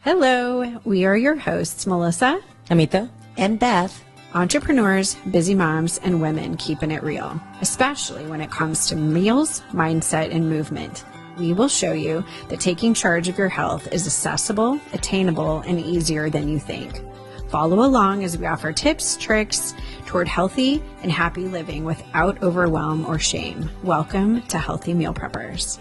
Hello, we are your hosts, Melissa, Amita, and Beth. Entrepreneurs, busy moms, and women keeping it real, especially when it comes to meals, mindset, and movement. We will show you that taking charge of your health is accessible, attainable, and easier than you think. Follow along as we offer tips, tricks toward healthy and happy living without overwhelm or shame. Welcome to Healthy Meal Preppers.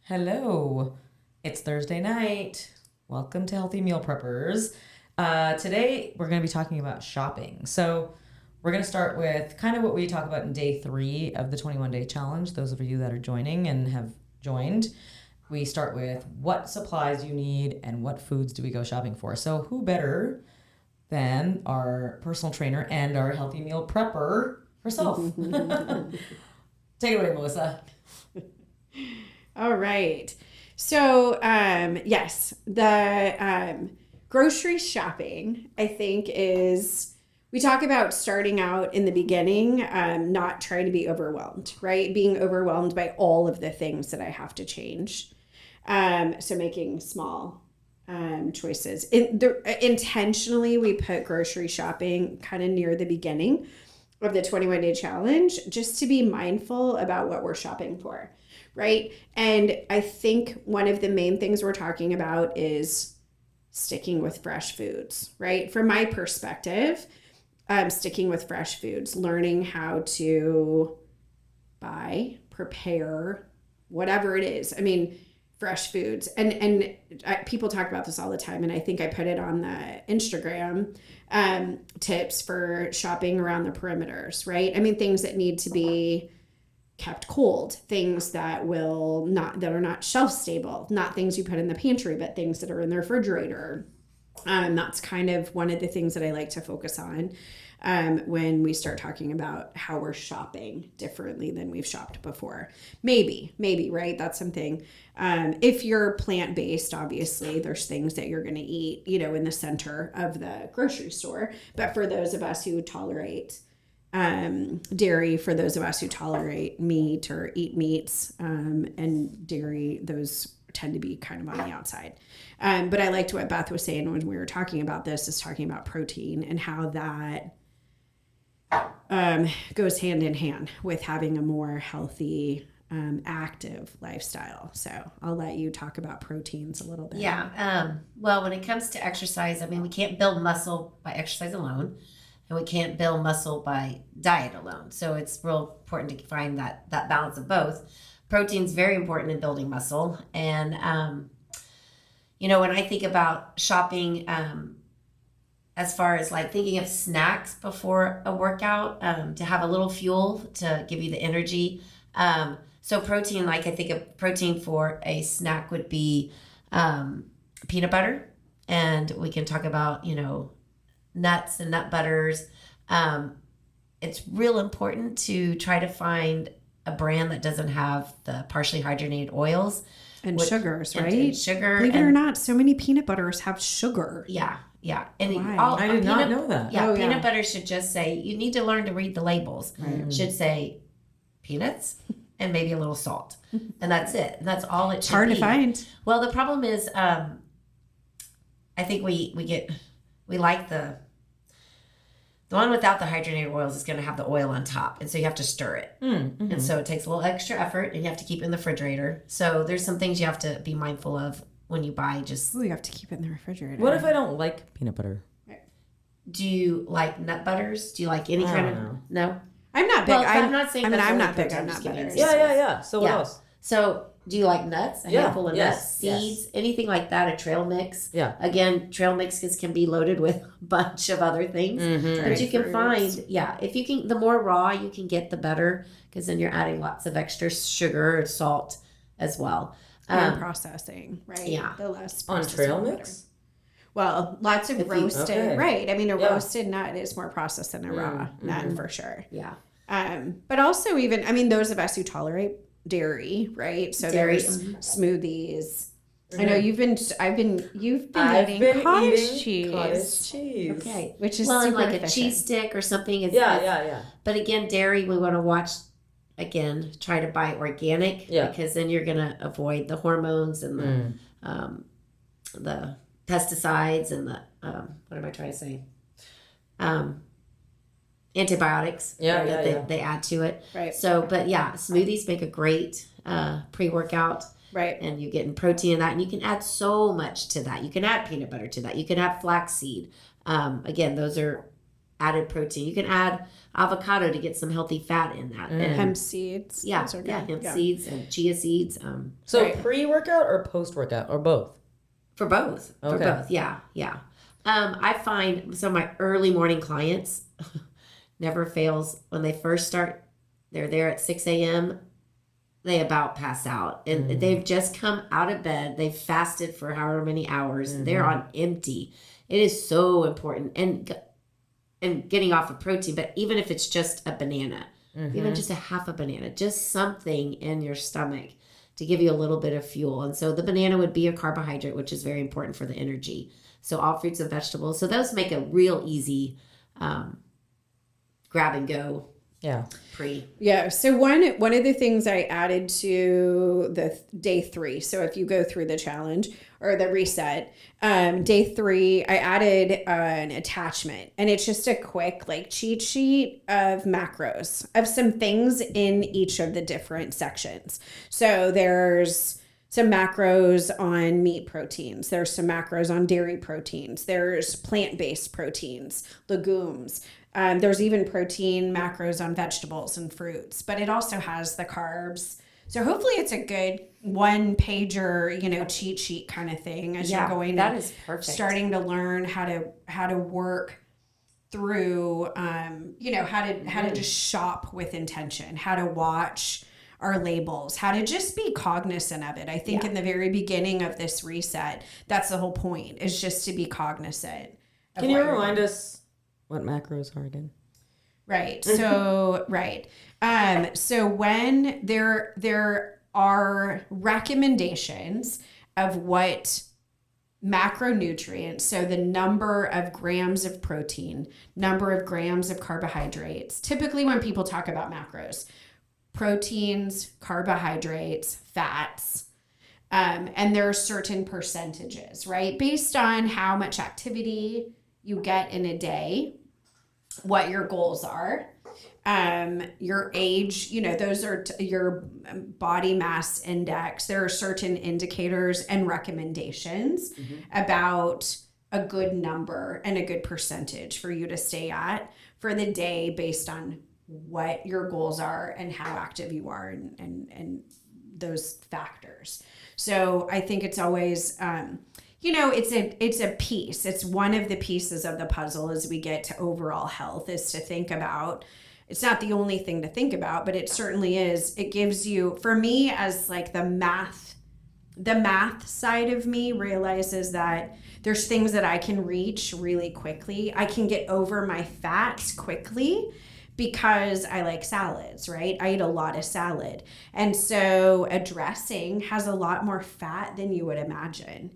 hello. It's Thursday night. Welcome to Healthy Meal Preppers. Today, we're going to be talking about shopping. So we're going to start with kind of what we talk about in day 3 of the 21-day challenge. Those of you that are joining and have joined, we start with what supplies you need and what foods do we go shopping for. So who better than our personal trainer and our Healthy Meal Prepper herself? Take it away, Melissa. All right. So, yes, the grocery shopping, I think, we talk about starting out in the beginning, not trying to be overwhelmed, right? Being overwhelmed by all of the things that I have to change. So making small choices. Intentionally, we put grocery shopping kind of near the beginning of the 21-day challenge, just to be mindful about what we're shopping for. Right. And I think one of the main things we're talking about is sticking with fresh foods, right? From my perspective, sticking with fresh foods, learning how to buy, prepare, whatever it is. I mean, fresh foods. And people talk about this all the time. And I think I put it on the Instagram tips for shopping around the perimeters, right? I mean, things that need to be kept cold, things that are not shelf stable, not things you put in the pantry, but things that are in the refrigerator. That's kind of one of the things that I like to focus on when we start talking about how we're shopping differently than we've shopped before. Maybe, right? That's something. If you're plant-based, obviously, there's things that you're going to eat, in the center of the grocery store. But for those of us who tolerate dairy, for those of us who tolerate meat or eat meats, and dairy, those tend to be kind of on the outside. But I liked what Beth was saying when we were talking about this, is talking about protein and how that goes hand in hand with having a more healthy, active lifestyle. So I'll let you talk about proteins a little bit. Yeah. Well, when it comes to exercise, we can't build muscle by exercise alone. And we can't build muscle by diet alone. So it's real important to find that balance of both. Protein's very important in building muscle. And, when I think about shopping, as far as like thinking of snacks before a workout, to have a little fuel to give you the energy. So protein, like I think of protein for a snack would be peanut butter. And we can talk about, nuts and nut butters. It's real important to try to find a brand that doesn't have the partially hydrogenated oils and sugars, right? And sugar. Believe it or not, so many peanut butters have sugar. Yeah. And I did not know that. Yeah, peanut butter should just say, you need to learn to read the labels. Right. Should say peanuts and maybe a little salt. And that's it. And that's all it should be. Hard to find. Well, the problem is, I think we like the one without the hydrogenated oils is going to have the oil on top. And so you have to stir it. Mm-hmm. And so it takes a little extra effort, and you have to keep it in the refrigerator. So there's some things you have to be mindful of when you buy you have to keep it in the refrigerator. What if I don't like peanut butter? Do you like nut butters? Do you like any kind of... No? I'm not big. Well, I'm not saying I'm not big on nut butters. Yeah. So what else? So do you like nuts? A handful of nuts, seeds, yes. Anything like that, a trail mix? Yeah. Again, trail mixes can be loaded with a bunch of other things. Mm-hmm. But you can find, if you can, the more raw you can get, the better, because then you're adding lots of extra sugar or salt as well. And processing, right? Yeah. The less on trail mix? Well, lots of roasted, right? I mean, a roasted nut is more processed than a raw nut for sure. Yeah. But also even, those of us who tolerate dairy, right? So there's smoothies, I know you've been eating cottage cheese. Cottage cheese. Okay. Which is and super like a efficient. cheese stick or something. Yeah. But again, dairy, we want to watch, again, try to buy organic. Yeah. Because then you're going to avoid the hormones and the pesticides and the, what am I trying to say? Antibiotics. That they add to it. Right. So, but yeah, smoothies make a great pre-workout. Right. And you're getting protein in that. And you can add so much to that. You can add peanut butter to that. You can add flaxseed. Again, those are added protein. You can add avocado to get some healthy fat in that. And Hemp seeds. Yeah, Those are good. hemp seeds and chia seeds. So Right. pre-workout or post-workout or both? For both. Okay. For both. Yeah. I find some of my early morning clients never fails when they first start. They're there at 6 a.m. They about pass out, and they've just come out of bed. They've fasted for however many hours. They're on empty. It is so important, and getting off of protein. But even if it's just a banana, even just a half a banana, just something in your stomach to give you a little bit of fuel. And so the banana would be a carbohydrate, which is very important for the energy. So all fruits and vegetables. So those make a real easy grab and go. Yeah. Yeah. So one of the things I added to the day 3. So if you go through the challenge or the reset, day 3, I added an attachment, and it's just a quick like cheat sheet of macros of some things in each of the different sections. So there's some macros on meat proteins. There's some macros on dairy proteins. There's plant-based proteins, legumes. There's even protein macros on vegetables and fruits, but it also has the carbs. So hopefully it's a good 1-pager, cheat sheet kind of thing as you're going. That is perfect. Starting to learn how to work through, how to just shop with intention, how to watch our labels, how to just be cognizant of it. I think in the very beginning of this reset, that's the whole point, is just to be cognizant. Can you remind us what macros are again? Right. So, so when there are recommendations of what macronutrients, so the number of grams of protein, number of grams of carbohydrates, typically when people talk about macros, proteins, carbohydrates, fats, and there are certain percentages, right? Based on how much activity you get in a day, what your goals are, your age, those are your body mass index. There are certain indicators and recommendations about a good number and a good percentage for you to stay at for the day based on what your goals are and how active you are and those factors. So I think it's always, it's a piece. It's one of the pieces of the puzzle as we get to overall health, is to think about. It's not the only thing to think about, but it certainly is. It gives you, for me, as like the math side of me realizes that there's things that I can reach really quickly. I can get over my fats quickly because I like salads, right? I eat a lot of salad. And so a dressing has a lot more fat than you would imagine.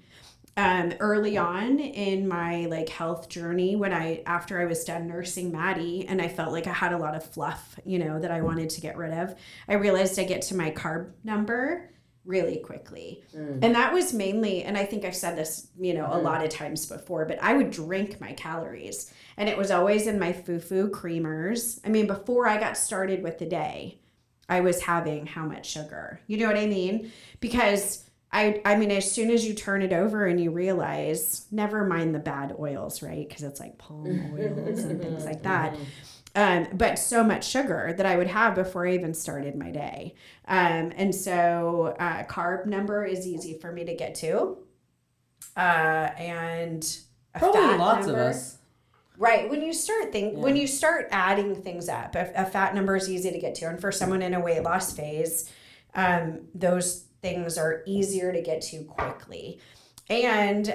Early on in my health journey, after I was done nursing Maddie and I felt like I had a lot of fluff, that I wanted to get rid of, I realized I get to my carb number really quickly. And that was mainly, and I think I've said this, a lot of times before, but I would drink my calories, and it was always in my fufu creamers. I mean, before I got started with the day, I was having how much sugar? You know what I mean? Because I mean, as soon as you turn it over and you realize, never mind the bad oils, right? Because it's like palm oils and things like that. But so much sugar that I would have before I even started my day. And so carb number is easy for me to get to. And a probably fat lots number, of us. Right. When you start adding things up, a fat number is easy to get to. And for someone in a weight loss phase, those things are easier to get to quickly. And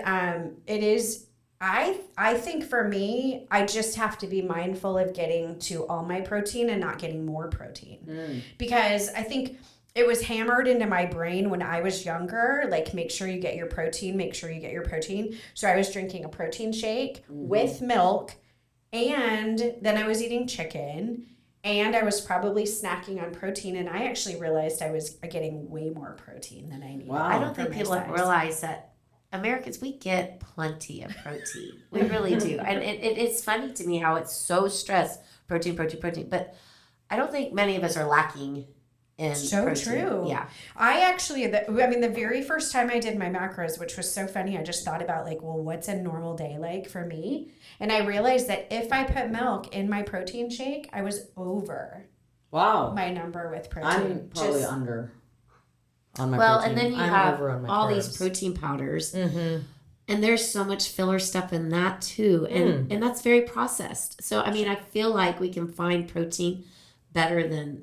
it is, I think for me, I just have to be mindful of getting to all my protein and not getting more protein. Because I think it was hammered into my brain when I was younger, like make sure you get your protein, make sure you get your protein. So I was drinking a protein shake with milk, and then I was eating chicken, and I was probably snacking on protein, and I actually realized I was getting way more protein than I needed. Wow. I don't think for my people size. realize that Americans, we get plenty of protein. We really do. And it's funny to me how it's so stressed, protein, protein, protein. But I don't think many of us are lacking in So protein. true. Yeah. I actually, the very first time I did my macros, which was so funny, I just thought about like, well, what's a normal day like for me? And I realized that if I put milk in my protein shake, I was over Wow. my number with protein. I'm probably under on my Well, protein. and then you I'm have over on my all carbs. these protein powders. Mm-hmm. And there's so much filler stuff in that too. And that's very processed. So, I mean, I feel like we can find protein better than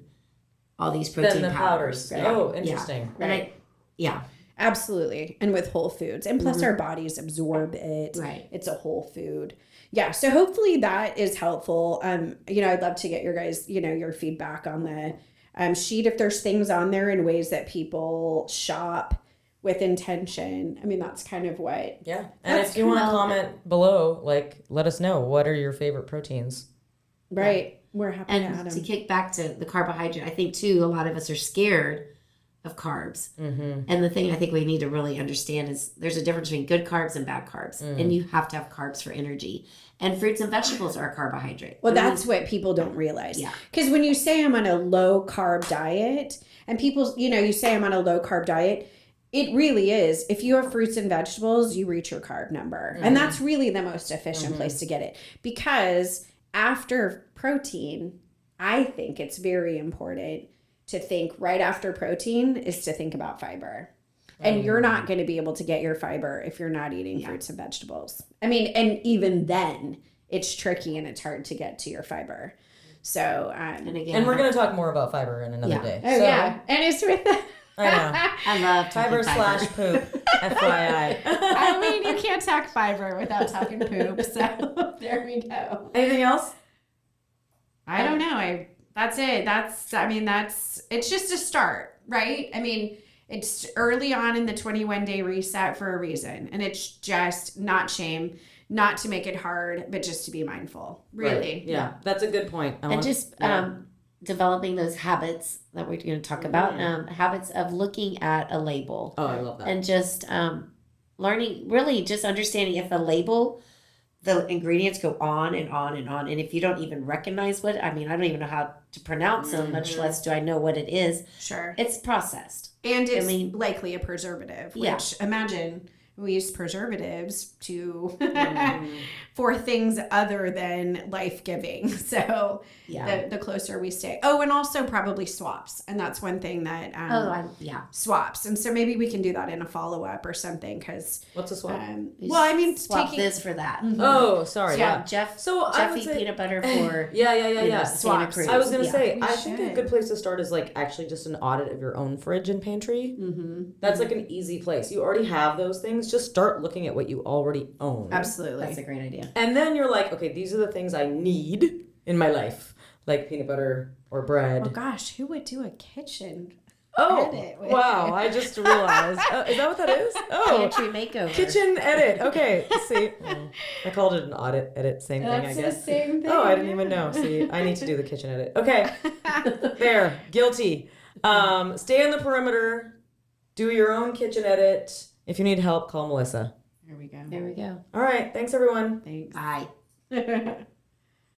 all these protein Then the powders. Yeah. Oh, interesting. Yeah. And yeah. Absolutely. And with whole foods. And plus our bodies absorb it. Right. It's a whole food. Yeah. So hopefully that is helpful. I'd love to get your guys, your feedback on the sheet if there's things on there in ways that people shop with intention. I mean, that's kind of what. Yeah. And if you want to comment below, like, let us know what are your favorite proteins. Right. We're happy to add And to them. kick back to the carbohydrate, I think too, a lot of us are scared of carbs. Mm-hmm. And the thing I think we need to really understand is there's a difference between good carbs and bad carbs. And you have to have carbs for energy. And fruits and vegetables are a carbohydrate. Well, that's what people don't realize. Yeah. Because when you say I'm on a low carb diet, and people, you say I'm on a low carb diet, it really is. If you have fruits and vegetables, you reach your carb number. And that's really the most efficient place to get it. Because after protein, I think it's very important to think right after protein is to think about fiber. And you're not going to be able to get your fiber if you're not eating fruits and vegetables. I mean, and even then, it's tricky and it's hard to get to your fiber. So, And again, And we're going to talk more about fiber in another day. oh So, yeah, and it's with I know. I love talking Fiber / poop. FYI. I mean, you can't talk fiber without talking poop. So there we go. Anything else? I don't know. That's it. It's just a start, right? I mean, it's early on in the 21-day reset for a reason. And it's just not shame, not to make it hard, but just to be mindful. Really. Right. Yeah. That's a good point. And just developing those habits that we're going to talk about, habits of looking at a label. Oh, I love that. And just learning, really just understanding if a label, the ingredients go on and on and on. And if you don't even recognize I don't even know how to pronounce them, much less do I know what it is. Sure. It's processed. And it's I mean- likely a preservative, which Yeah. imagine we use preservatives to for things other than life-giving. So Yeah. the closer we stay. Oh, and also probably swaps. And that's one thing that swaps. And so maybe we can do that in a follow-up or something because What's a swap? Swap this for that. Oh, sorry. Yeah, Yeah. Jeff. So I Jeff would eat say- peanut butter for Yeah. Santa Swaps. Cruz. I was gonna Yeah. say, We I think a should. good place to start is like actually just an audit of your own fridge and pantry. Mm-hmm. That's like an easy place. You already have those things. Just start looking at what you already own. Absolutely. That's a great idea. And then you're like, okay, these are the things I need in my life, like peanut butter or bread. Oh gosh, who would do a kitchen? Oh, edit with wow. it? I just realized. Is that what that is? Oh, Pantry makeover. kitchen edit. Okay, see. I called it an audit edit. Same thing, I guess. same thing. Oh, I didn't even know. See, I need to do the kitchen edit. Okay, there. Guilty. Stay on the perimeter. Do your own kitchen edit. If you need help, call Melissa. There we go. There we go. All right. Thanks, everyone. Thanks. Bye.